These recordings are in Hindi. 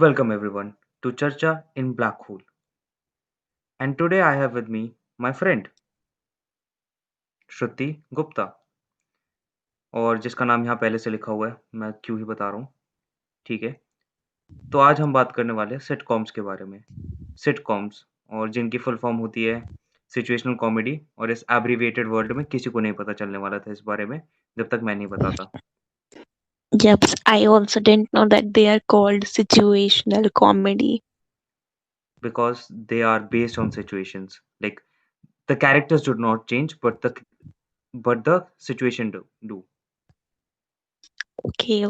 Welcome everyone to Charcha in Black Hole. And today I have with me my friend Shruti Gupta और जिसका नाम यहाँ पहले से लिखा हुआ है, मैं क्यों ही बता रहा हूँ, ठीक है? तो आज हम बात करने वाले हैं सिटकॉम्स के बारे में। सिटकॉम्स और जिनकी फुल फॉर्म होती है सिचुएशनल कॉमेडी और इस एब्रिविएटेड वर्ड में किसी को नहीं पता चलने वाला था इस बारे में, जब तक मैं नहीं बताता। Yep, I also didn't know that they are called situational comedy. Because they are based on situations. Like the characters do not change, but the situation do.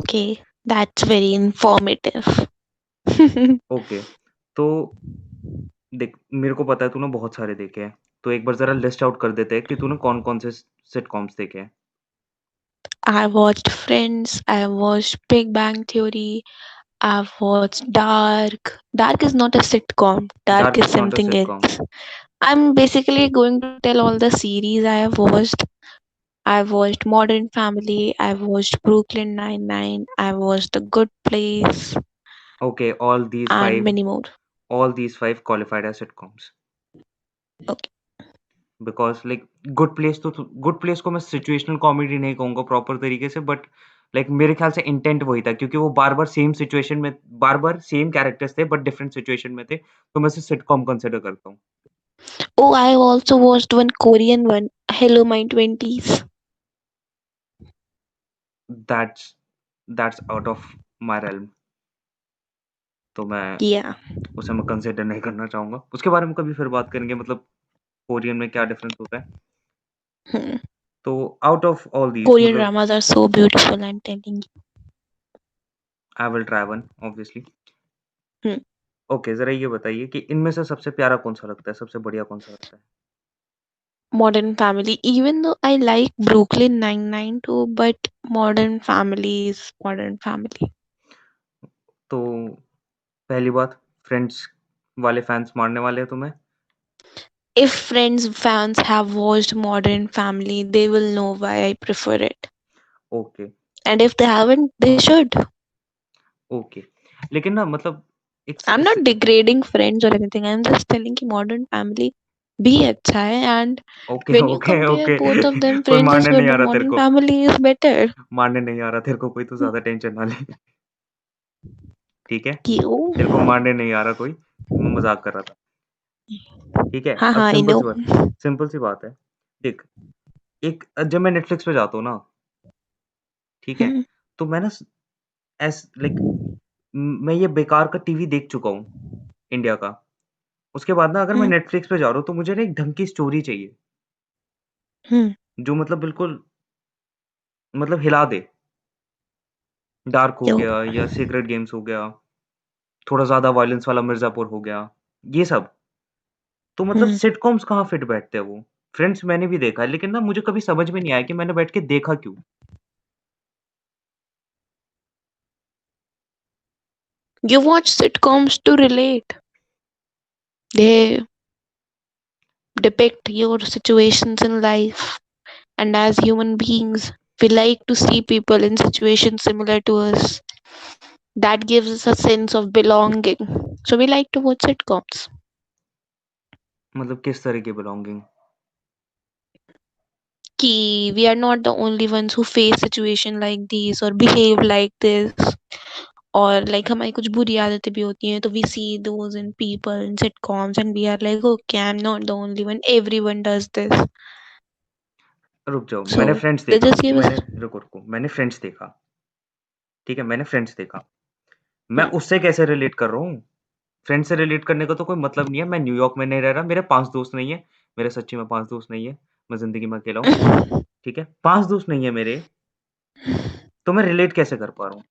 Okay, that's very informative. Okay, तो देख मेरे को पता है तूने बहुत सारे देखे हैं, तो एक बार ज़रा लिस्ट आउट कर देते हैं कि तूने कौन-कौन से सिटकॉम्स देखे हैं? I watched Friends, I watched Big Bang Theory, I've watched Dark. Dark is not a sitcom, Dark dark is is not a something sitcom. else. I'm basically going to tell all the series I have watched. I've watched Modern Family, I've watched Brooklyn Nine-Nine, I've watched The Good Place, okay, and many more. All these 5 qualified as sitcoms Okay. Because like good place को मैं सिचुएशनल कॉमेडी नहीं कहूँगा प्रॉपर तरीके से, बट लाइक मेरे ख्याल से इंटेंट वही था क्योंकि वो बार-बार सेम कैरेक्टर्स थे बट डिफरेंट सिचुएशन में थे, तो मैं उसे सिटकॉम कंसिडर करता हूँ. Oh, I also watched one Korean one, Hello My 20s. That's that's out of my realm. तो मैं Yeah. उसे मैं कंसिडर नहीं करना चाहूँगा। उसके बारे में कभी फिर बात करेंगे, मतलब कोरियन में क्या डिफरेंस होता है। Hmm. तो out of all these Korean मतलब dramas are so beautiful, I'm telling I will try one obviously. you. Hmm. Okay, ज़रा ये बताइए कि इनमें से सबसे प्यारा कौन-सा लगता है? सबसे बढ़िया कौन-सा लगता है? Modern Family, even though I like Brooklyn Nine-Nine too, but Modern Family is Modern Family. तो पहली बात, फ्रेंड्स वाले फैन्स मारने वाले हैं तुम्हें। If Friends fans have watched Modern Family, they will know why I prefer it. Okay, And if they haven't, they should. Okay. लेकिन ना मतलब एक स I'm स not degrading Friends or anything. I'm just telling कि Modern Family भी अच्छा है, and okay, when you okay, compare okay. both of them, कोई Friends is मारने good, नहीं आ but रहा तेरे Modern को। Family is better. मारने नहीं आ रहा तेरे को कोई, तो ज़्यादा टेंशन ना ले। ठीक है? क्यों? तेरे को मारने नहीं आ रहा कोई, मैं मज़ाक कर रहा था। ठीक है? हाँ अब हाँ, I know. सिंपल सी बात है। देख, जब मैं नेटफ्लिक्स पे जाता हूँ ना, ठीक है? हम्म, तो मैं ना स एस लाइक मैं ये बेकार का टीवी देख चुका हूँ, इंडिया का। उसके बाद ना अगर मैं हम्म, नेटफ्लिक्स पे जा रहा हूँ, तो मुझे ना एक ढंग की स्टोरी चाहिए, हम्म, जो मतलब बिल्कुल मतलब हिला दे। डार्क हो यो, गया या सीक्रेट गेम्स हो गया, थोड़ा ज़्यादा वॉयलेंस वाला मिर्ज़ापुर हो गया, ये सब। तो मतलब हम्म. सिटकॉम्स कहाँ फिट बैठते हैं वो? फ्रेंड्स मैंने भी देखा है, लेकिन ना मुझे कभी समझ में नहीं आया कि मैंने बैठ के देखा क्यों? You watch sitcoms to relate. They depict your situations in life, and as human beings, we like to see people in situations similar to us. That gives us a sense of belonging. So we like to watch sitcoms. मतलब किस तरह की belonging? Ki we are not the only ones who face situation like these or behave like this. और लाइक हमारी कुछ बुरी आदतें भी होती हैं, तो we see those in people in sitcoms and we are like okay I am not the only one, everyone does this. रुक जाओ, सो दे जस्ट गिव अस. रुको, मैंने फ्रेंड्स देखा, ठीक है? मैंने फ्रेंड्स देखा। मैं हम्म. उससे कैसे रिलेट कर रहा हूँ? फ्रेंड्स से रिलेट करने का तो कोई मतलब नहीं है, मैं न्यूयॉर्क में नहीं रह रहा, मेरे 5 दोस्त नहीं है, मेरे सच्ची में 5 दोस्त नहीं है, मैं ज़िंदगी में अकेला हूँ, ठीक है? 5 दोस्त नहीं है मेरे, तो मैं रिलेट कैसे कर पा रहा हूँ?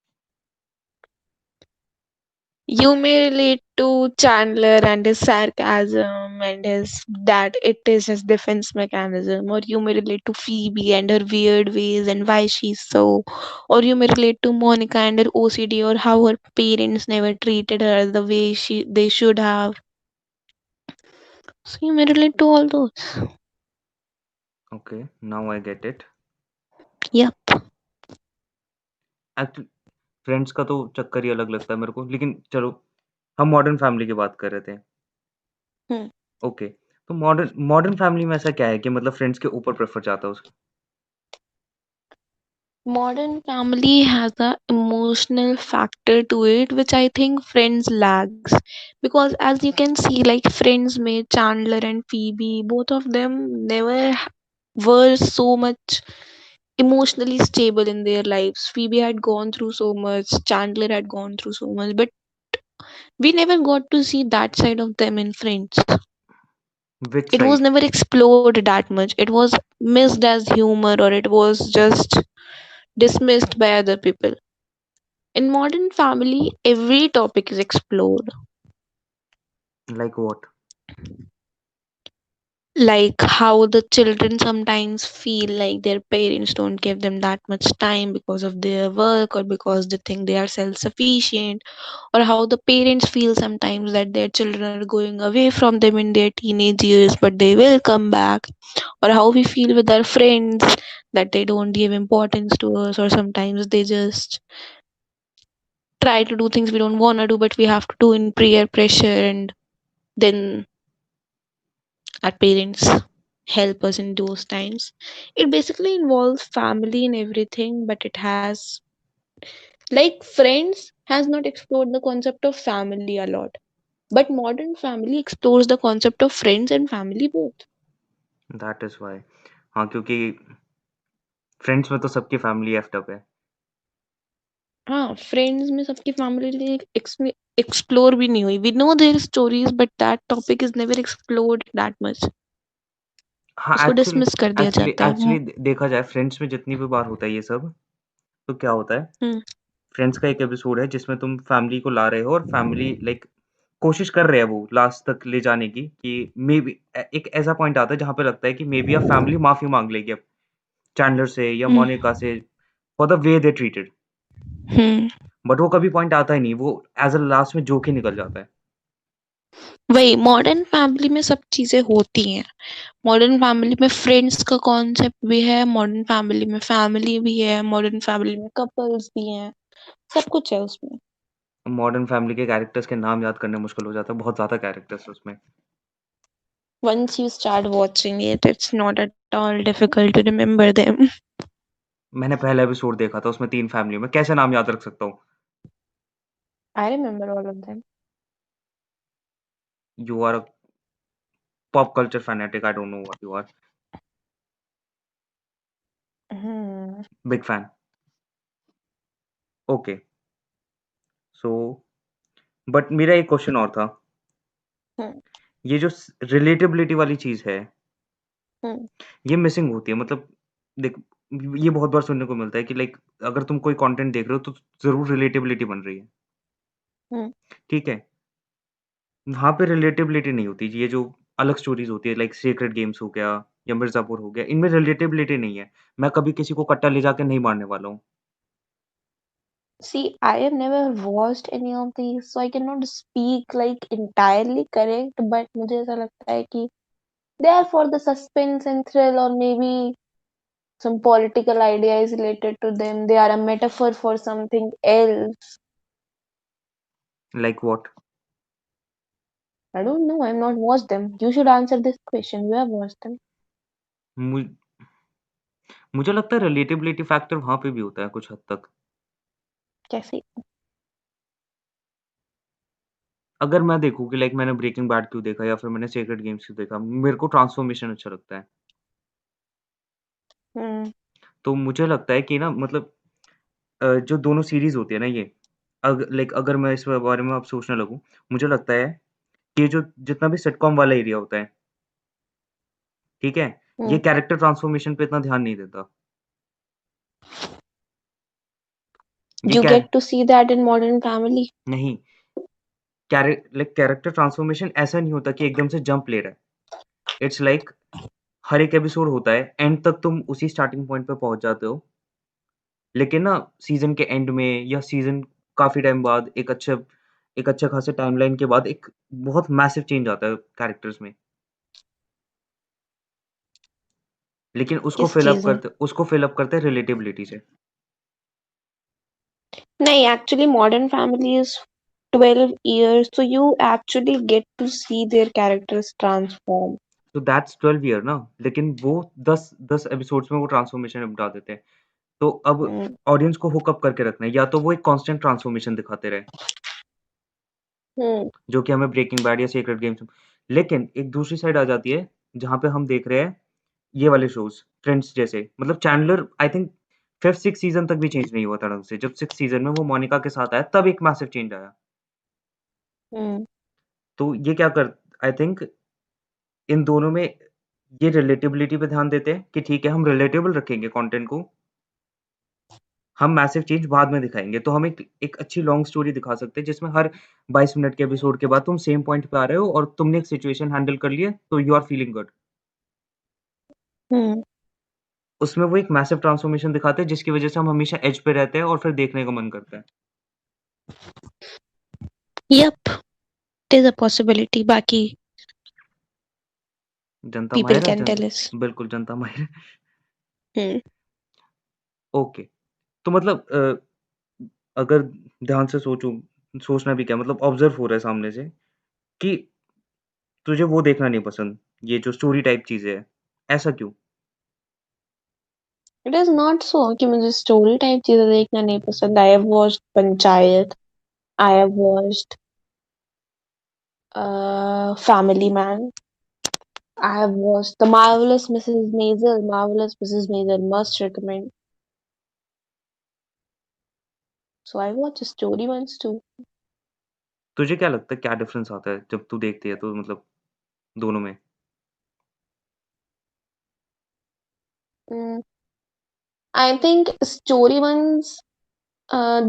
You may relate to Chandler and his sarcasm and his that it is his defense mechanism, or you may relate to Phoebe and her weird ways and why she's so, or you may relate to Monica and her OCD or how her parents never treated her the way they should have. So you may relate to all those. Okay, now I get it. Yep. Actually friends का तो चक्कर ही अलग लगता है मेरे को, लेकिन चलो हम मॉडर्न फैमिली की बात कर रहे थे। हुँ। ओके, तो मॉडर्न मॉडर्न फैमिली में ऐसा क्या है कि मतलब फ्रेंड्स के ऊपर प्रेफ़र जाता है उस Modern family has a emotional factor to it, which I think Friends lacks. Because as you can see, like Friends में Chandler and Phoebe, both of them never were so much emotionally stable in their lives. Phoebe had gone through so much, Chandler had gone through so much, but we never got to see that side of them in Friends. which It was side? never explored that much. It was missed as humor, or it was just dismissed by other people. In Modern Family, every topic is explored, Like what? like how the children sometimes feel like their parents don't give them that much time because of their work or because they think they are self sufficient, or how the parents feel sometimes that their children are going away from them in their teenage years but they will come back, or how we feel with our friends that they don't give importance to us, or sometimes they just try to do things we don't want to do but we have to do in peer pressure, and then our parents help us in those times. It basically involves family and everything, but it has, like, Friends has not explored the concept of family a lot, but Modern Family explores the concept of friends and family both. That is why. हाँ, क्योंकि फ्रेंड्स में तो सबकी फैमिली एफ़्ड अप है। हाँ, फ्रेंड्स में सबकी फैमिली एक्सप्लोर भी नहीं हुई. We know their stories but that topic is never explored that much. हाँ, उसको एक्चुअली डिसमिस कर दिया एक्चुअली जाता है. एक्चुअली देखा जाए फ्रेंड्स में जितनी भी बार होता है ये सब, तो क्या होता है, हम्म. फ्रेंड्स का एक एपिसोड है जिसमें तुम फैमिली को ला रहे हो और फैमिली लाइक कोशिश कर रहे हैं वो लास्ट तक ले जाने की कि मेबी एक ऐसा पॉइंट आता है जहाँ पे लगता है कि मेबी अब फैमिली माफ़ी माँग लेगी अब चैंडलर से या हम्म. मोनिका से for the way they treated. Hmm. But वो कभी पॉइंट आता ही नहीं, वो एज़ अ लास्ट में जोक ही निकल जाता है। वही मॉडर्न फैमिली में सब चीजें होती हैं. मॉडर्न फैमिली में फ्रेंड्स का कॉन्सेप्ट भी है, मॉडर्न फैमिली में फैमिली भी है, मॉडर्न फैमिली में कपल्स भी हैं, सब कुछ है उसमें. मॉडर्न फैमिली के कैरेक्टर्स के नाम याद करने मुश्किल हो जाता है, बहुत ज़्यादा कैरेक्टर्स हैं उसमें। Once you start watching it, it's not at all difficult to remember them. मैंने पहला एपिसोड देखा था, उसमें 3 फैमिली मैं कैसे नाम याद रख सकता हूँ? I remember all of them. You are a pop culture fanatic, I don't know what you are. Hmm. Big fan. Okay, so but मेरा एक क्वेश्चन और था, Hmm. ये जो रिलेटेबिलिटी वाली चीज़ है, Hmm. ये मिसिंग होती है मतलब देख ये बहुत बार सुनने को मिलता है कि लाइक अगर तुम कोई कंटेंट देख रहे हो तो ज़रूर रिलेटेबिलिटी बन रही है, Hmm. ठीक है? वहाँ पे रिलेटेबिलिटी नहीं होती, ये जो अलग स्टोरीज़ होती है लाइक सेक्रेड गेम्स हो गया या मिर्ज़ापुर हो गया, इनमें रिलेटेबिलिटी नहीं है। मैं कभी किसी को कट्टा ले जाके नहीं मारने वाला हूँ। See, I have never watched any of these, so I cannot speak like entirely correct, but मुझे ऐसा लगता है कि they are for the suspense and thrill, or maybe some political idea is related to them. They are a metaphor for something else. Like what? I don't know. I've not watched them. You should answer this question. You have watched them. मु मुझे लगता है रिलेटेबिलिटी फैक्टर वहाँ पे भी होता है कुछ हद तक। कैसे? अगर मैं देखूँ कि लाइक मैंने ब्रेकिंग बैड क्यों देखा या फिर मैंने सेक्रेड गेम्स क्यों देखा, मेरे को ट्रांसफॉर्मेशन अच्छा लगता है। Hmm. तो मुझे लगता है कि ना मतलब जो दोनों सीरीज़ होती है ना ये, लाइक अगर मैं इस बारे में अब सोचने लगूँ, मुझे लगता है कि ये जो जितना भी सिटकॉम वाला एरिया होता है, ठीक है? ये Hmm. कैरेक्टर ट्रांसफॉर्मेशन पे इतना ध्यान नहीं देता। ये You क्या get to see that in Modern Family. नहीं, कैरेक्टर ट्रांसफॉर्मेशन ऐसा नहीं होता कि एकदम से जंप ले रहा है। इट्स लाइक हर एक एपिसोड होता है, एंड तक तुम उसी स्टार्टिंग पॉइंट पे पहुँच जाते हो। लेकिन ना सीज़न के एंड में या सीज़न काफ़ी टाइम बाद एक अच्छे खासे टाइमलाइन के बाद एक बहुत मैसिव चेंज आता है कैरेक्टर्स में। लेकिन किस चीज में? उसको फ़िल अप करते हैं रिलेटेबिलिटी से। नहीं, actually, Modern Family is 12 years, so you actually get to see their characters transform. तो दैट्स 12 ईयर ना, लेकिन वो 10 एपिसोड्स में वो ट्रांसफॉर्मेशन निपटा देते हैं। तो अब Hmm. ऑडियंस को हुक अप करके रखना है, या तो वो एक कांस्टेंट ट्रांसफॉर्मेशन दिखाते रहे, Hmm. जो कि हमें ब्रेकिंग बैड या सीक्रेट गेम्स में। लेकिन एक दूसरी साइड आ जाती है, जहाँ पे हम देख रहे हैं ये वाले शोज़, फ्रेंड्स जैसे, मतलब Chandler I think 5th-6th season तक भी चेंज नहीं हुआ था ढंग से। जब 6th सीज़न में वो मोनिका के साथ आया, तब एक मैसिव चेंज आया। Hmm. तो ये क्या कर आई थिंक इन दोनों में ये रिलेटेबिलिटी पे ध्यान देते हैं कि ठीक है, हम रिलेटेबल रखेंगे कंटेंट को, हम मैसिव चेंज बाद में दिखाएँगे। तो हम एक एक अच्छी लॉन्ग स्टोरी दिखा सकते हैं, जिसमें हर 22 मिनट के एपिसोड के बाद तुम सेम पॉइंट पे आ रहे हो और तुमने एक सिचुएशन हैंडल कर ली है, तो you are feeling good. Hmm. उसमें वो एक मैसिव ट्रांसफॉर्मेशन दिखाते हैं, जिसकी वजह से हम हमेशा एज पे रहते हैं और फिर देखने का मन करता है। Yep, it is a possibility. Baki Janata people माहिर है, can tell us. बिल्कुल जनता माहिर है। Hmm. ओके, तो मतलब अगर ध्यान से सोचना भी क्या मतलब ऑब्ज़र्व हो रहा है सामने से कि तुझे वो देखना नहीं पसंद, ये जो स्टोरी टाइप चीज़ें हैं, ऐसा क्यों? It is not so कि मुझे स्टोरी टाइप चीजें देखना नहीं पसंद. I have watched panchayat. I have watched Family Man. I have watched The Marvelous Mrs. Maisel. Marvelous Mrs. Maisel must recommend. So I watch story ones too. तुझे क्या लगता है क्या डिफ़रेंस आता है जब तू देखती है तो मतलब दोनों में? Mm, I think story ones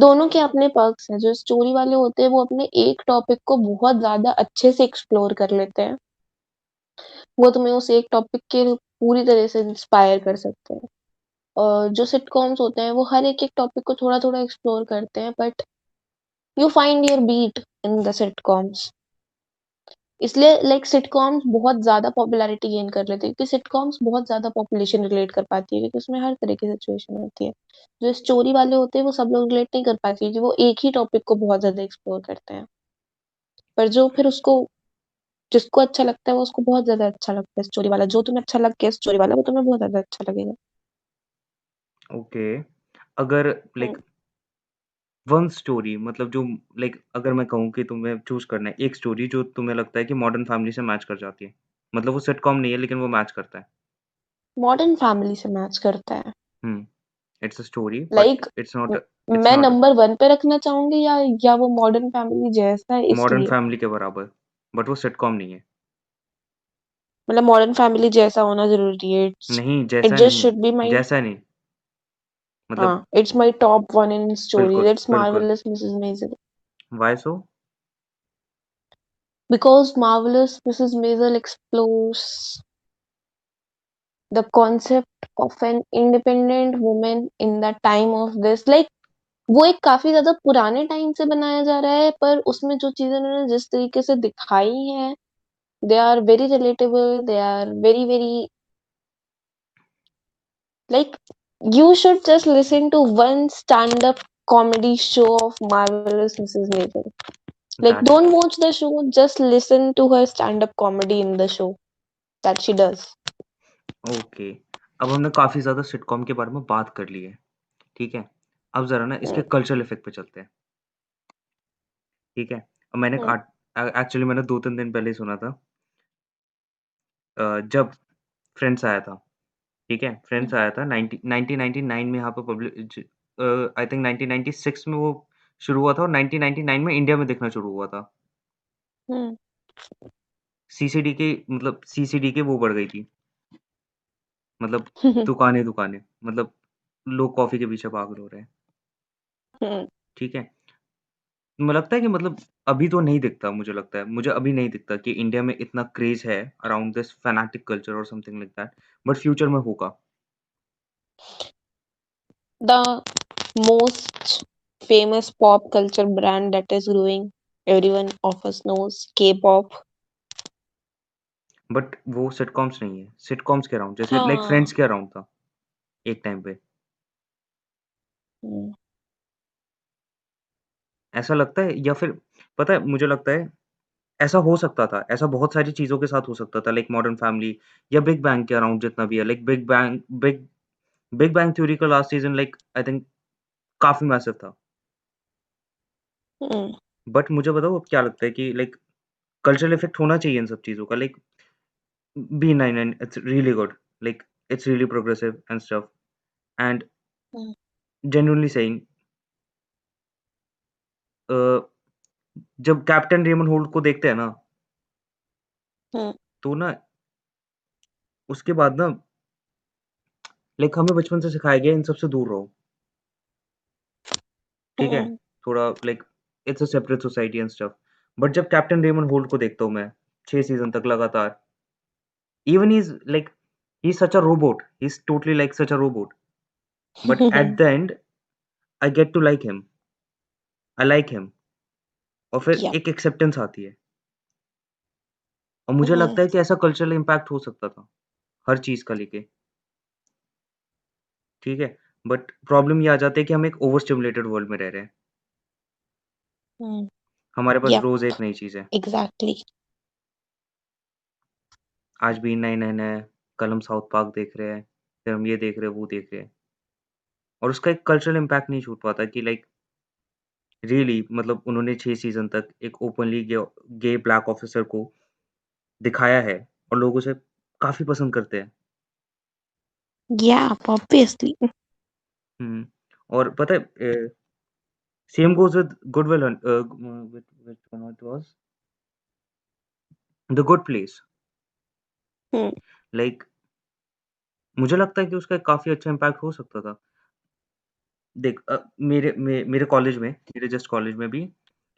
दोनों के अपने पर्क्स हैं. जो स्टोरी वाले होते हैं वो अपने एक टॉपिक को बहुत ज्यादा अच्छे से एक्सप्लोर कर लेते हैं. वो तुम्हें उस एक टॉपिक के पूरी तरह से इंस्पायर कर सकते हैं. और जो सिटकॉम्स होते हैं वो हर एक एक टॉपिक को थोड़ा थोड़ा एक्सप्लोर करते हैं, but you find your beat in the sitcoms. इसलिए लाइक सिटकॉम्स बहुत ज्यादा पॉपुलैरिटी गेन कर लेते हैं, क्योंकि सिटकॉम्स बहुत ज्यादा पॉपुलेशन रिलेट कर पाती है, क्योंकि उसमें हर तरह की सिचुएशन होती है. जो स्टोरी वाले होते हैं वो सब लोग रिलेट नहीं कर पाते, क्योंकि वो एक ही टॉपिक को बहुत ज्यादा एक्सप्लोर करते हैं. पर जो फिर उसको जिसको अच्छा लगता है वो उसको बहुत ज्यादा अच्छा लगता है स्टोरी वाला. जो तुम्हें अच्छा लग गया स्टोरी वाला वो तुम्हें बहुत ज्यादा अच्छा लगेगा. ओके, अगर हम्म. लाइक वन स्टोरी मतलब जो लाइक अगर मैं कहूँ कि तुम्हें चूज़ करना है एक स्टोरी जो तुम्हें लगता है कि मॉडर्न फैमिली से मैच कर जाती है। मतलब वो सिटकॉम नहीं है लेकिन वो मैच करता है। मॉडर्न फैमिली से मैच करता है. Hmm, it's a story but like it's मैं नॉट नंबर वन पे रखना चाहूंगी, या वो मॉडर्न फैमिली जैसा है मॉडर्न इसलिए. फैमिली के बराबर, बट वो सिटकॉम नहीं है। मतलब मॉडर्न फैमिली जैसा होना जरूरी है. नहीं, इट जैसा जस्ट नहीं, शुड बी माई. जैसा नहीं, मतलब हाँ, it's my top one in story. बिल्कुल, दैट्स बिल्कुल। Marvelous Mrs Maisel. Why so? Because Marvelous Mrs Maisel explores the concept of an independent women in the time of this. Like वो एक काफी ज्यादा पुराने टाइम से बनाया जा रहा है, पर उसमें जो चीजें उन्होंने जिस तरीके से दिखाई हैं, they are very relatable. They are very very like, you should just listen to one stand up comedy show of Marvelous Mrs. Maisel. Like, that's don't watch the show, just listen to her stand up comedy in the show that she does. Okay. अब हमने काफ़ी ज़्यादा सिटकॉम के बारे में बात कर ली है, ठीक है? अब ज़रा ना इसके Mm, कल्चरल इफ़ेक्ट पे चलते हैं, ठीक है? अब मैंने एक mm, एक्चुअली मैंने 2-3 दिन पहले ही सुना था जब फ्रेंड्स आया था, ठीक है? फ्रेंड्स mm, आया था 1999 में यहाँ पे आई थिंक 1996 में वो शुरू हुआ था और 1999 में इंडिया में दिखना शुरू हुआ था। mm. सीसीडी की वो बढ़ गई थी, मतलब दुकानें-दुकानें, मतलब लोग कॉफ़ी के पीछे पागल हो रहे हैं, Mm. ठीक है? मुझे लगता है कि मतलब अभी तो नहीं दिखता मुझे लगता है, मुझे अभी नहीं दिखता कि इंडिया में इतना क्रेज़ है अराउंड दिस फैनाटिक कल्चर और something like that, but future में होगा। The most famous pop culture brand that is growing, everyone of us knows K-pop. But वो सिटकॉम्स नहीं है, सिटकॉम्स के अराउंड जैसे लाइक हाँ. फ्रेंड्स के अराउंड था, एक टाइम पे। Mm. ऐसा लगता है या फिर पता है मुझे लगता है ऐसा हो सकता था, ऐसा बहुत सारी चीज़ों के साथ हो सकता था लाइक मॉडर्न फैमिली या बिग बैंग के अराउंड जितना भी है लाइक बिग बैंग थ्योरी का last season like I think काफ़ी मैसिव था। हुँ, बट मुझे बताओ अब क्या लगता है कि लाइक कल्चरल इफेक्ट होना चाहिए इन सब चीज़ों का like B99 it's really good like it's really progressive and stuff and hmm, genuinely saying a, जब कैप्टन रेमन होल्ड को देखते हैं ना, हुँ, तो ना उसके बाद ना लाइक हमें बचपन से सिखाया गया है इन सब से दूर रहो, ठीक है? हुँ, थोड़ा like it's a separate society and stuff. But जब कैप्टन रेमन होल्ड को देखता हूँ मैं 6 सीज़न तक लगातार, even he is like he is such a robot, he is totally like such a robot. But at the end I get to like him, I like him और फिर यप, एक एक्सेप्टेंस आती है। और मुझे हुँ, लगता है कि ऐसा कल्चरल इम्पैक्ट हो सकता था, हर चीज़ का लेके, ठीक है? बट प्रॉब्लम ये आ जाती है कि हम एक ओवर स्टिम्युलेटेड वर्ल्ड में रह रहे हैं। हुँ, हमारे पास यप, रोज़ एक नई चीज़ है। एग्ज़ैक्टली। आज भी नए-नए नए कल हम साउथ पार्क देख रहे हैं, फिर हम ये देख रहे हैं, वो देख रहे हैं और उसका एक कल्चरल इम्पैक्ट नहीं छूट पाता कि लाइक रियली मतलब उन्होंने 6 सीज़न तक एक ओपनली गे ब्लैक ऑफिसर को दिखाया है और लोग उसे काफ़ी पसंद करते हैं। Yup, obviously. हुँ, और पता है same goes with good will which one it was? The good place. Hmm, like मुझे लगता है कि उसका काफ़ी अच्छा इम्पैक्ट हो सकता था। देख मेरे कॉलेज में मेरे जस्ट कॉलेज में भी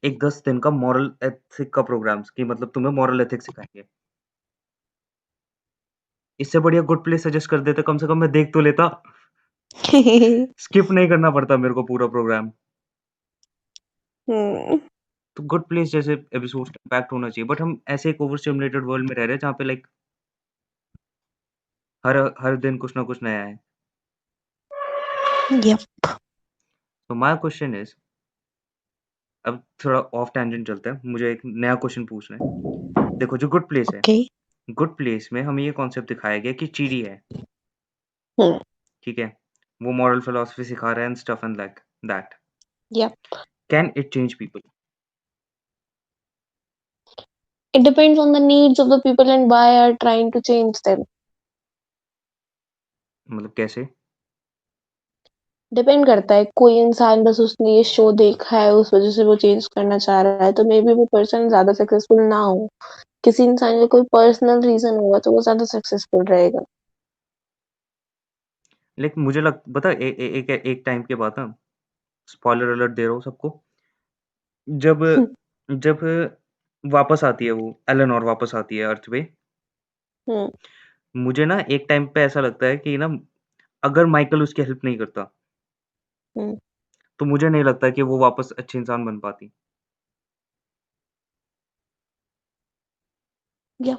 एक 10 दिन का मॉरल एथिक का प्रोग्राम्स कि मतलब तुम्हें मॉरल एथिक्स सिखाएँगे। इससे बढ़िया गुड प्लेस सजेस्ट कर देते, कम से कम मैं देख तो लेता। स्किप नहीं करना पड़ता मेरे को पूरा प्रोग्राम। हुँ, तो गुड प्लेस जैसे एपिसोड्स का इम्पैक्ट होना चाहिए, बट हम ऐसे एक ओवर स्टिम्युलेटेड वर्ल्ड में रह रहे हैं जहाँ पे लाइक हर हर दिन कुछ ना कुछ नया है। यप, तो माय क्वेश्चन इज़ अब थोड़ा ऑफ टैंजेंट चलते हैं। मुझे एक नया क्वेश्चन पूछना है। देखो जो गुड प्लेस है, ओके, गुड प्लेस में हमें ये कॉन्सेप्ट दिखाया गया कि चीड़ी है, हुँ, ठीक है? वो मॉरल फिलॉसफी सिखा रहा है and stuff and like that. Yep. Can it change people? It depends on the needs of the people and why are trying to change them. मतलब कैसे? डिपेंड करता है, कोई इंसान बस उसने ये शो देखा है, उस वज़ह से वो चेंज करना चाह रहा है, तो मे बी वो पर्सन ज़्यादा सक्सेसफुल ना हो। किसी इंसान का कोई पर्सनल रीज़न होगा, तो वो ज़्यादा सक्सेसफुल रहेगा। लाइक मुझे लग पता है एक टाइम के बाद ना स्पॉइलर अलर्ट दे रहा हूँ सबको, जब जब वापस आती है वो एलेनोर वापस आती है अर्थ पे, हुँ, मुझे ना एक टाइम पे ऐसा लगता है कि ना अगर माइकल उसकी हेल्प नहीं करता, हुँ, तो मुझे नहीं लगता कि वो वापस अच्छी इंसान बन पाती। या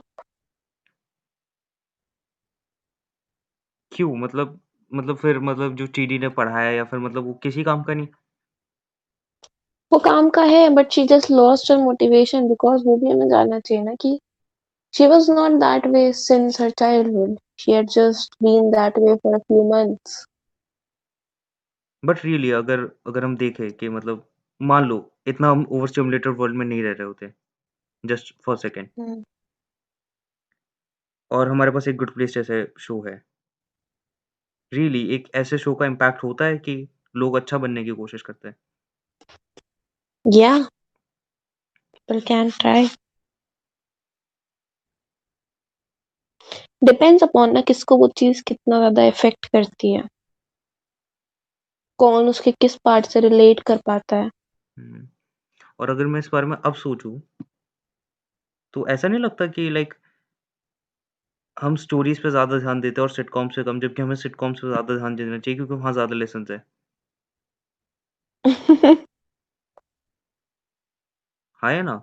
क्यों? मतलब फिर मतलब जो चीडी ने पढ़ाया या फिर मतलब वो किसी काम का नहीं? वो काम का है but she just lost her motivation because वो भी हमें जानना चाहिए ना कि she was not that way since her childhood. She had just been that way for a few months. But really अगर अगर हम देखें कि मतलब मान लो इतना हम ओवर स्टिम्युलेटेड वर्ल्ड में नहीं रह रहे होते, जस्ट फॉर अ सेकंड हुँ, और हमारे पास एक गुड प्लेस जैसे शो है। रियली एक ऐसे शो का इम्पैक्ट होता है कि लोग अच्छा बनने की कोशिश करते हैं। या people can try. Depends upon ना किसको वो चीज़ कितना ज़्यादा इफ़ेक्ट करती है। कौन उसके किस पार्ट से रिलेट कर पाता है। हुँ, और अगर मैं इस बारे में अब सोचूँ, तो ऐसा नहीं लगता कि लाइक हम स्टोरीज़ पे ज़्यादा ध्यान देते हैं और सिटकॉम से कम, जबकि हमें सिटकॉम्स पे ज़्यादा ध्यान देना चाहिए क्योंकि वहाँ ज़्यादा लेसन्स हैं। हाँ, या ना?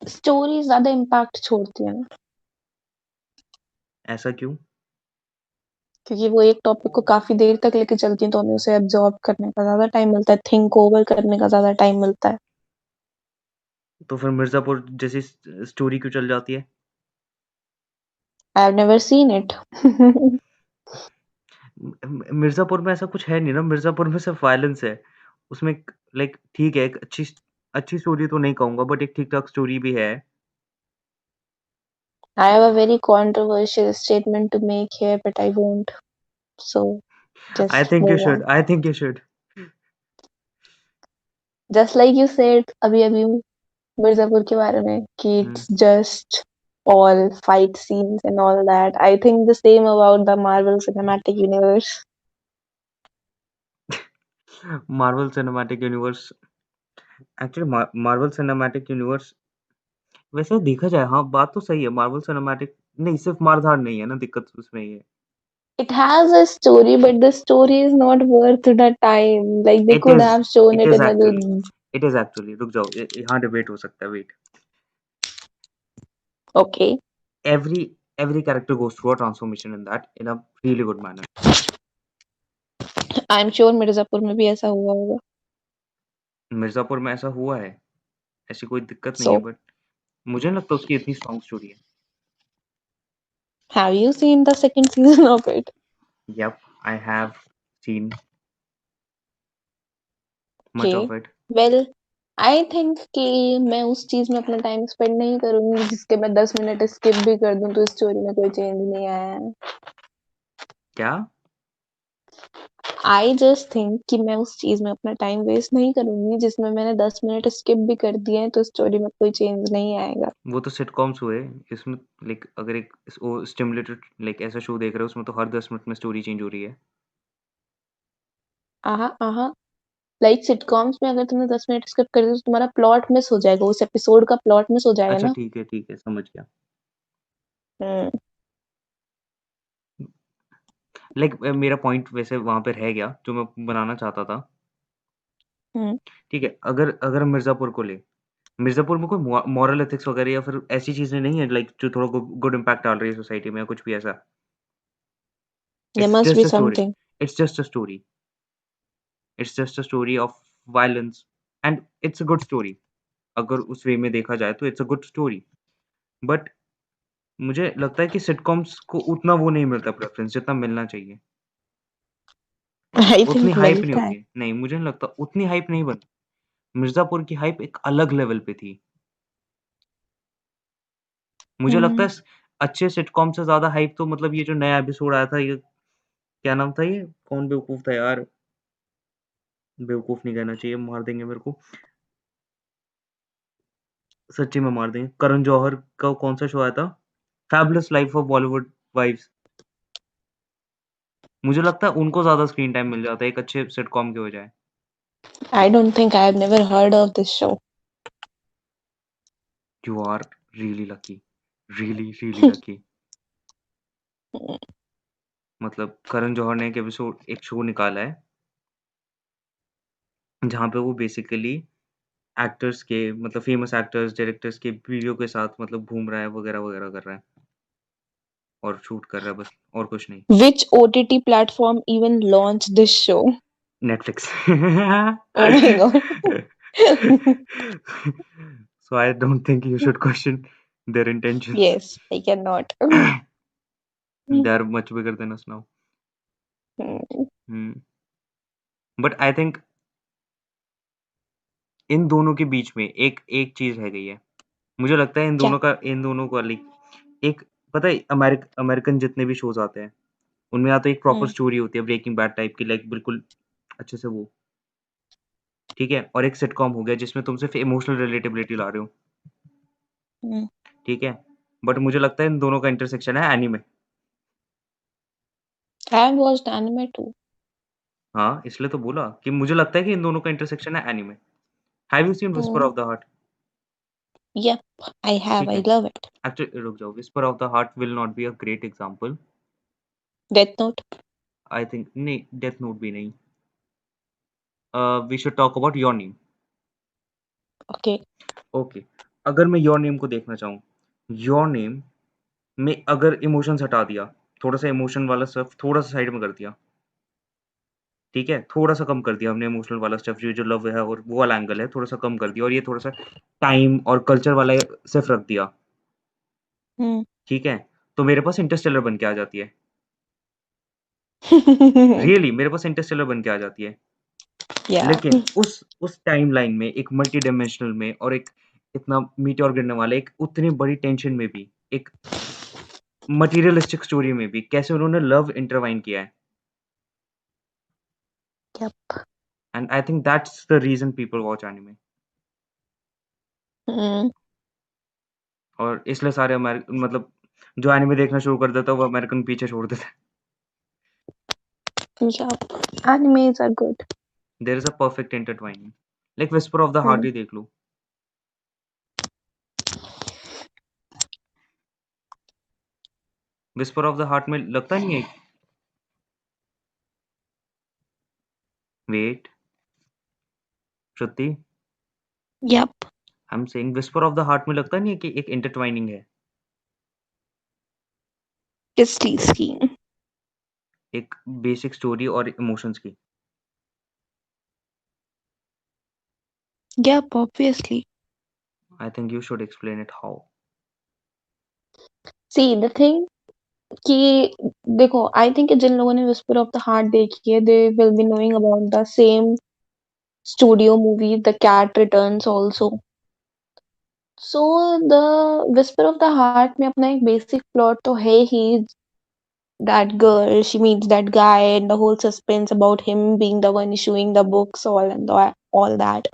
स्टोरी ज़्यादा इम्पैक्ट छोड़ती है ना। ऐसा क्यों? क्योंकि वो एक टॉपिक को काफी देर तक लेके चलती हैं तो हमें उसे एब्जॉर्ब करने का ज्यादा टाइम मिलता है, थिंक ओवर करने का ज्यादा टाइम मिलता है। तो फिर मिर्ज़ापुर जैसी स्टोरी क्यों चल जाती है? आई have never seen it. Mirzapur में ऐसा कुछ है नहीं ना, मिर्ज़ापुर में सिर्फ़ वायलेंस है। उसमें लाइक ठीक है, एक अच्छी स्टोरी तो नहीं कहूँगा बट एक ठीक-ठाक स्टोरी भी है। I have a very controversial statement to make here, but I won't. So I just think you move should on. I think you should. Just like you said अभी मिर्जापुर के बारे में कि हुँ। it's just all fight scenes and all that. I think the same about the Marvel Cinematic Universe. Marvel cinematic universe actually Marvel cinematic universe वैसे देखा जाए हाँ, बात तो सही है मार्वल सिनेमैटिक नहीं, सिर्फ़ मार-धाड़ नहीं है ना दिक्कत उसमें ये है। It has a story, but the story is not worth the time. Like they it could is have shown it it is in a actually good. रुक जाओ यहाँ डिबेट हो सकता है wait. Okay, every every character goes through a transformation in that in a really good manner. I'm sure Mirzapur में भी ऐसा हुआ होगा. मिर्ज़ापुर में ऐसा हुआ है, ऐसी कोई दिक्कत नहीं है So बट मुझे नहीं लगता उसकी इतनी स्ट्रॉन्ग स्टोरी है। have you seen the second season of it? यप, I have seen much Okay. Of it. Well, I think कि मैं उस चीज में अपना टाइम स्पेंड नहीं करूंगी जिसके मैं 10 मिनट स्किप भी कर दूं तो स्टोरी में कोई चेंज नहीं आया है. क्या? आई जस्ट थिंक कि मैं उस चीज में अपना टाइम वेस्ट नहीं करूंगी जिसमें मैंने 10 मिनट स्किप भी कर दिए हैं तो स्टोरी में कोई चेंज नहीं आएगा. वो तो सिटकॉम्स हुए, इसमें लाइक अगर एक वो स्टिमुलेटेड लाइक ऐसा शो देख रहे हो उसमें तो हर 10 मिनट में स्टोरी चेंज हो रही है। आहा आहा. लाइक सिटकॉम्स में अगर तुमने 10 मिनट स्किप कर दिया तो तुम्हारा प्लॉट मिस हो जाएगा, उस एपिसोड का प्लॉट मिस हो जाएगा अच्छा ना. ठीक है, समझ गया। हम्म. लाइक मेरा पॉइंट वैसे वहाँ पे रह गया, जो मैं बनाना चाहता था। हम्म. ठीक है, अगर अगर मिर्ज़ापुर को लें, मिर्ज़ापुर में कोई मॉरल एथिक्स वगैरह या फिर ऐसी चीज़ें नहीं है लाइक जो थोड़ा गुड इम्पैक्ट डाल रही है सोसाइटी में या कुछ भी ऐसा? There it's must be just a story something. It's just a story it's just a story of violence and it's a good story. अगर उस वे में देखा जाए तो it's a good story. But मुझे लगता है कि सिटकॉम्स को उतना वो नहीं मिलता प्रेफ़रेंस जितना मिलना चाहिए। आई उतनी थिंक हाइप नहीं मिलता है. होती है। नहीं, मुझे नहीं लगता उतनी हाइप नहीं बनती। मिर्ज़ापुर की हाइप एक अलग लेवल पे थी। मुझे लगता है हम्म. अच्छे सिटकॉम से ज़्यादा हाइप तो मतलब ये जो नया एपिसोड आया था ये क्या नाम था ये? कौन बेवकूफ था यार? बेवकूफ नहीं कहना चाहिए, मार देंगे मेरे को। सच्ची में मार देंगे। करण जौहर का कौन-सा शो आया था? Fabulous life of Bollywood wives. मुझे लगता है उनको ज़्यादा स्क्रीन टाइम मिल जाता है एक अच्छे सिटकॉम के बजाय। I don't think I have never heard of this show. You are really lucky, really lucky. मतलब करण जौहर ने एक शो निकाला है, जहाँ पे वो बेसिकली एक्टर्स के मतलब फेमस एक्टर्स, डायरेक्टर्स के वीडियो के साथ मतलब घूम रहा है वगैरह-वगैरह कर रहा है और शूट कर रहा है बस और कुछ नहीं। Which OTT platform even launched this show? Netflix. Oh my god. So I don't think you should question their intentions. Yes, I cannot. They are much bigger than us now. Hmm. But I think इन दोनों के बीच में एक एक चीज़ रह गई है। मुझे लगता है क्या? इन दोनों का लाइक एक पता है अमेरिकन जितने भी शोज़ आते हैं, उनमें या तो एक प्रॉपर हम्म. स्टोरी होती है ब्रेकिंग बैड टाइप की लाइक बिल्कुल अच्छे से वो, ठीक है? और एक सिटकॉम हो गया जिसमें तुम सिर्फ़ इमोशनल रिलेटेबिलिटी ला रहे हो, हम्म. ठीक है? बट मुझे लगता है इन दोनों का इंटरसेक्शन है anime. I have watched anime too. हाँ, इसलिए तो बोला कि मुझे लगता है कि इन दोनों का इंटरसेक्शन है anime. Have you seen Whisper Mm. Of the heart? Yep, I have. ठीक I है। love it. एक्चुअली रुक जाओ, Whisper of the Heart will not be a great example. Death Note. I think नहीं, डेथ नोट भी नहीं। We should talk about Your Name. Okay. Okay, अगर मैं योर नेम को देखना चाहूँ, योर नेम में अगर इमोशंस हटा दिया, थोड़ा-सा इमोशन वाला स्टफ थोड़ा-सा साइड में कर दिया, ठीक है? थोड़ा-सा कम कर दिया हमने इमोशनल वाला स्टफ ये जो लव है और वो वाला एंगल है, थोड़ा-सा कम कर दिया और ये थोड़ा-सा टाइम और कल्चर वाला सिर्फ रख दिया, हुँ। ठीक है? तो मेरे पास इंटरस्टेलर बन के आ जाती है। रियली मेरे पास इंटरस्टेलर बन के आ जाती है। या लेकिन उस टाइमलाइन में एक मल्टी डायमेंशनल में और एक इतना मीटियोर गिरने वाला एक उतनी बड़ी टेंशन में भी, एक मटेरियलिस्टिक स्टोरी में भी कैसे उन्होंने लव इंटरवाइन किया है yup. And I think that's the reason people watch anime hmm, और इसलिए सारे मतलब जो एनिमे देखना शुरू कर देता है वो अमेरिकन पीछे छोड़ देता है। Yup. Animes are good. There is a perfect intertwining like Whisper of the Heart hmm. ही देख लो। विस्पर ऑफ द हार्ट में लगता नहीं है wait Shruti yup. I am saying Whisper of the Heart में लगता नहीं है कि एक इंटरट्वाइनिंग है, किस चीज़ की? एक बेसिक स्टोरी और इमोशंस की। Yep, obviously. I think you should explain it how. See the thing कि देखो आई थिंक कि जिन लोगों ने विस्पर ऑफ द हार्ट देखी है they will be knowing about the same studio movie The Cat Returns also. So the Whisper of the Heart में अपना एक बेसिक प्लॉट तो है ही, that girl she meets that guy and the whole suspense about him being the one issuing the books all that,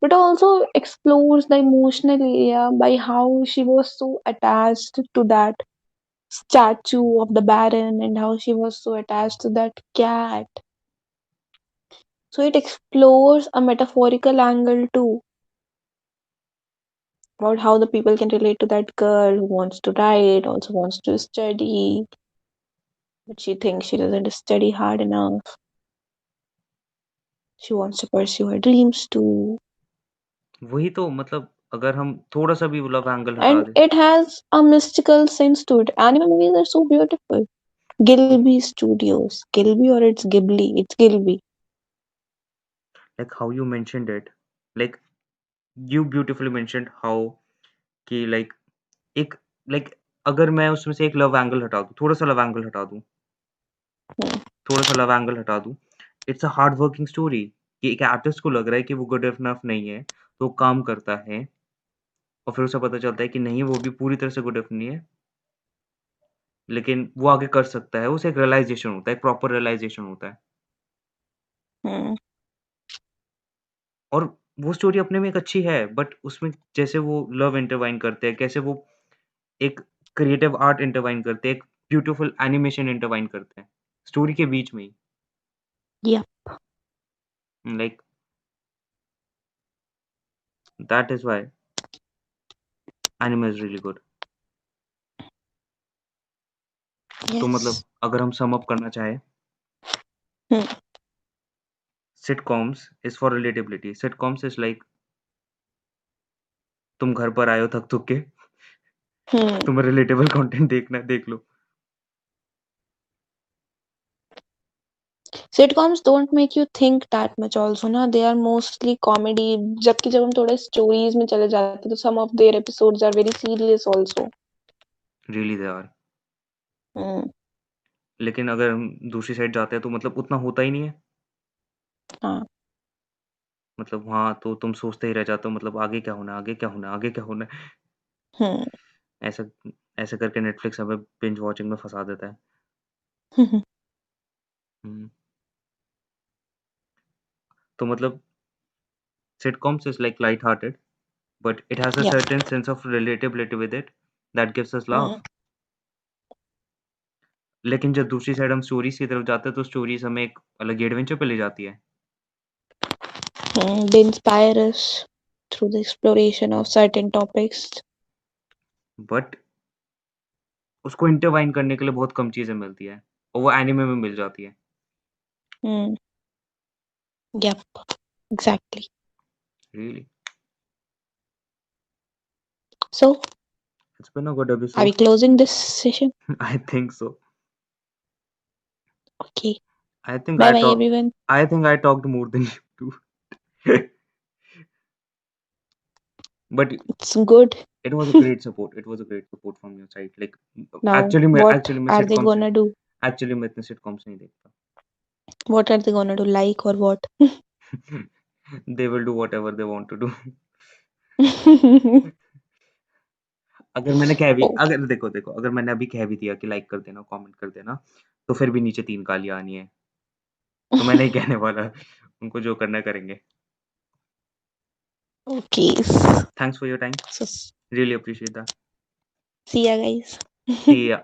but also explores the emotional area by how she was so attached to that statue of the baron and how she was so attached to that cat. So it explores a metaphorical angle too about how the people can relate to that girl who wants to write, also wants to study, but she thinks she doesn't study hard enough. She wants to pursue her dreams too. वही तो मतलब अगर हम थोड़ा-सा भी लव एंगल हटा And दें it has a mystical sense to it. Anime movies are so beautiful. Gilby Studios. Gilby or it's Ghibli. It's Gilby. Like how you mentioned it like you beautifully mentioned how कि लाइक एक लाइक अगर मैं उसमें से एक लव एंगल हटा दूँ, थोड़ा-सा लव एंगल हटा दूँ Hmm. थोड़ा-सा लव एंगल हटा दूँ, it's a hard working story कि एक आर्टिस्ट को लग रहा है कि वो गुड इनफ नहीं है, तो वो काम करता है और फिर उसे पता चलता है कि नहीं वो भी पूरी तरह से गुड इनफ नहीं है, लेकिन वो आगे कर सकता है, उसे एक रियलाइज़ेशन होता है, एक प्रॉपर रियलाइज़ेशन होता है। Hmm. और वो स्टोरी अपने में एक अच्छी है, बट उसमें जैसे वो लव इंटरवाइन करते हैं, कैसे वो एक क्रिएटिव आर्ट इंटरवाइन करते हैं, एक ब्यूटीफुल एनिमेशन इंटरवाइन करते हैं, स्टोरी के बीच में ही। Yeah. Like that is why anime is really good. तो मतलब Yes. अगर हम सम अप करना चाहें, Hmm. Sitcoms is for relatability. Sitcoms is like तुम घर पर आए हो थक-थुक के, Hmm. तुम्हें रिलेटेबल कंटेंट देखना है, देख लो। Sitcoms don't make you think that much also ना. They are mostly comedy. जबकि जब हम थोड़े stories में चले जाते हैं तो some of their episodes are very serious also. Really they are. Hmm. लेकिन अगर हम दूसरी साइड जाते हैं तो मतलब उतना होता ही नहीं है। हाँ. मतलब वहाँ तो तुम सोचते ही रह जाते हो मतलब आगे क्या होना है, आगे क्या होना है, आगे क्या होना है? Hmm. ऐसा ऐसे करके नेटफ्लिक्स हमें बिंज वॉचिंग में फँसा देता है। हुँ, तो मतलब sitcoms is like light hearted but it has a Yeah. Certain sense of relatability with it that gives us Hmm. Laugh. लेकिन जब दूसरी साइड हम स्टोरीज़ की तरफ जाते हैं तो स्टोरीज़ हमें एक अलग ही एडवेंचर पे ले जाती है। Hmm. They inspire us through the exploration of certain topics. But उसको इंटरवाइन करने के लिए बहुत कम चीज़ें मिलती हैं और वो एनिमे में मिल जाती है। Hmm. Yep. Exactly. Really So, it's been a good are we episode closing this session? I think so. Okay. I think Bye I bye, talk everyone. I think I talked more than you do. But It's good. it was a great support. It was a great support from your side. Like Now, what actually मैं are they sitcoms gonna do? Actually मैं इतने सिटकॉम्स नहीं देखता. What are they gonna do? Like or what? They will do whatever they want to do. Okay. अगर देखो अगर मैंने अभी कह भी दिया कि लाइक कर देना, कमेंट कर देना, तो फिर भी नीचे 3 गालियाँ आनी है. तो मैं नहीं कहने वाला. उनको जो करना है करेंगे. Okay. Thanks for your time. So, Really appreciate that. see ya, guys. See ya.